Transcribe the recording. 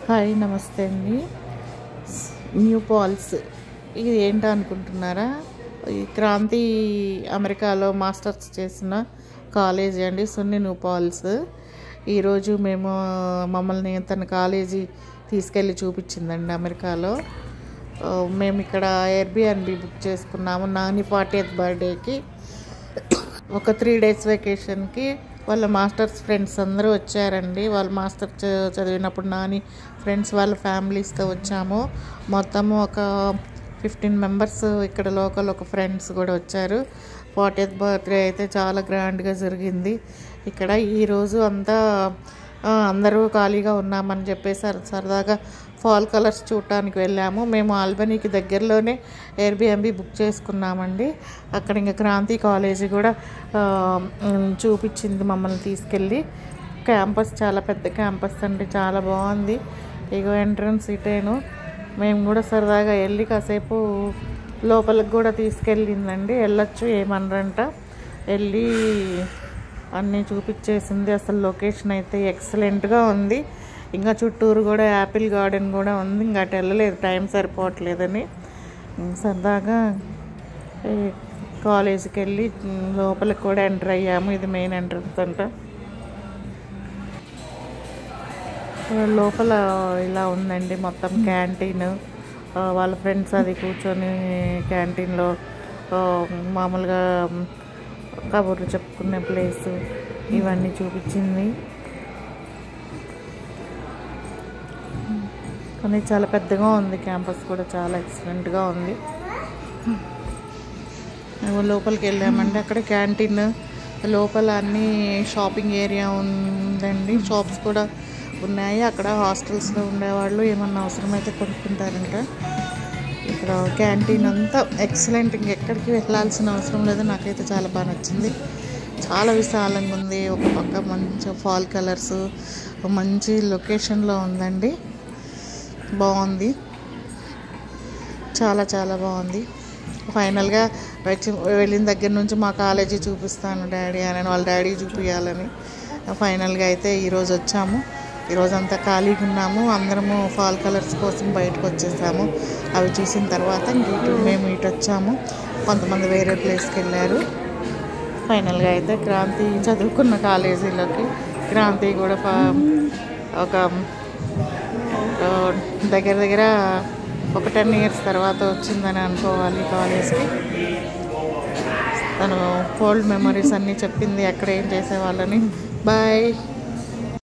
Hi నమస్తే అండి. New Paul's ఇది ఏంటో అనుకుంటున్నారా? ఈ క్రాంతి అమెరికాలో మాస్టర్స్ చేసిన కాలేజీ అండి, సున్ని న్యూ పాల్స్. ఈరోజు మమ్మల్ని తన కాలేజీ తీసుకెళ్ళి చూపించిందండి అమెరికాలో. మేము ఇక్కడ ఎయిర్బిఎన్బి బుక్ చేసుకున్నాము. నాని 40th బర్త్డేకి ఒక 3 days వెకేషన్కి వాళ్ళ మాస్టర్స్ ఫ్రెండ్స్ అందరూ వచ్చారండి. వాళ్ళు మాస్టర్ చదివినప్పుడు నాని ఫ్రెండ్స్ వాళ్ళ ఫ్యామిలీస్తో వచ్చాము. మొత్తము ఒక 15 members ఇక్కడ లోకల్ ఒక ఫ్రెండ్స్ కూడా వచ్చారు. 40th బర్త్డే అయితే చాలా గ్రాండ్గా జరిగింది. ఇక్కడ ఈరోజు అంతా అందరూ ఖాళీగా ఉన్నామని చెప్పేసి సరదాగా ఫాల్ కలర్స్ చూడటానికి వెళ్ళాము. మేము ఆల్బనీకి దగ్గరలోనే ఎయిర్బిఎన్బి బుక్ చేసుకున్నామండి. అక్కడ ఇంకా క్రాంతి కాలేజీ కూడా చూపించింది మమ్మల్ని తీసుకెళ్ళి. క్యాంపస్ చాలా పెద్ద క్యాంపస్ అండి, చాలా బాగుంది. ఇగో ఎంట్రన్స్ ఇటేను. మేము కూడా సరదాగా వెళ్ళి కాసేపు లోపలికి కూడా తీసుకెళ్ళిందండి. వెళ్ళొచ్చు ఏమనరంట. వెళ్ళి అన్నీ చూపించేసింది. అసలు లొకేషన్ అయితే ఎక్సలెంట్గా ఉంది. ఇంకా చుట్టూరు కూడా యాపిల్ గార్డెన్ కూడా ఉంది. ఇంకా అటు వెళ్ళలేదు, టైం సరిపోవట్లేదని. సరదాగా కాలేజీకి వెళ్ళి లోపలికి కూడా ఎంటర్ అయ్యాము. ఇది మెయిన్ ఎంట్రన్స్ అంట. లోపల ఇలా ఉందండి మొత్తం క్యాంటీన్. వాళ్ళ ఫ్రెండ్స్ అది కూర్చొని క్యాంటీన్లో మామూలుగా కబుర్లు చెప్పుకునే ప్లేస్ ఇవన్నీ చూపించింది. కానీ చాలా పెద్దగా ఉంది క్యాంపస్ కూడా, చాలా ఎక్సలెంట్గా ఉంది. లోపలికి వెళ్ళామండి. అక్కడ క్యాంటీన్ లోపల అన్నీ షాపింగ్ ఏరియా ఉందండి. షాప్స్ కూడా ఉన్నాయి. అక్కడ హాస్టల్స్లో ఉండేవాళ్ళు ఏమన్నా అవసరమైతే కొనుక్కుంటారంట. ఇక్కడ క్యాంటీన్ అంతా ఎక్సలెంట్, ఇంకెక్కడికి వెళ్ళాల్సిన అవసరం లేదు. నాకైతే చాలా బాగా నచ్చింది. చాలా విశాలంగా ఉంది. ఒక పక్క మంచి ఫాల్ కలర్స్, మంచి లొకేషన్లో ఉందండి. బాగుంది, చాలా చాలా బాగుంది. ఫైనల్గా వెళ్ళిన దగ్గర నుంచి మా కాలేజీ చూపిస్తాను డాడీ అని, వాళ్ళ డాడీ చూపించాలని. ఫైనల్గా అయితే ఈరోజు వచ్చాము. ఈరోజు అంతా ఖాళీగా ఉన్నాము. అందరము ఫాల్ కలర్స్ కోసం బయటకు వచ్చేసాము. అవి చూసిన తర్వాత మేము ఇటు వచ్చాము. కొంతమంది వేరే ప్లేస్కి వెళ్ళారు. ఫైనల్గా అయితే క్రాంతి చదువుకున్న కాలేజీలోకి, క్రాంతి కూడా ఒక దగ్గర ఒక 10 years తర్వాత వచ్చిందని అనుకోవాలి కాలేజ్కి. తను ఓల్డ్ మెమరీస్ అన్నీ చెప్పింది, అక్కడ ఏం చేసేవాళ్ళని. బాయ్.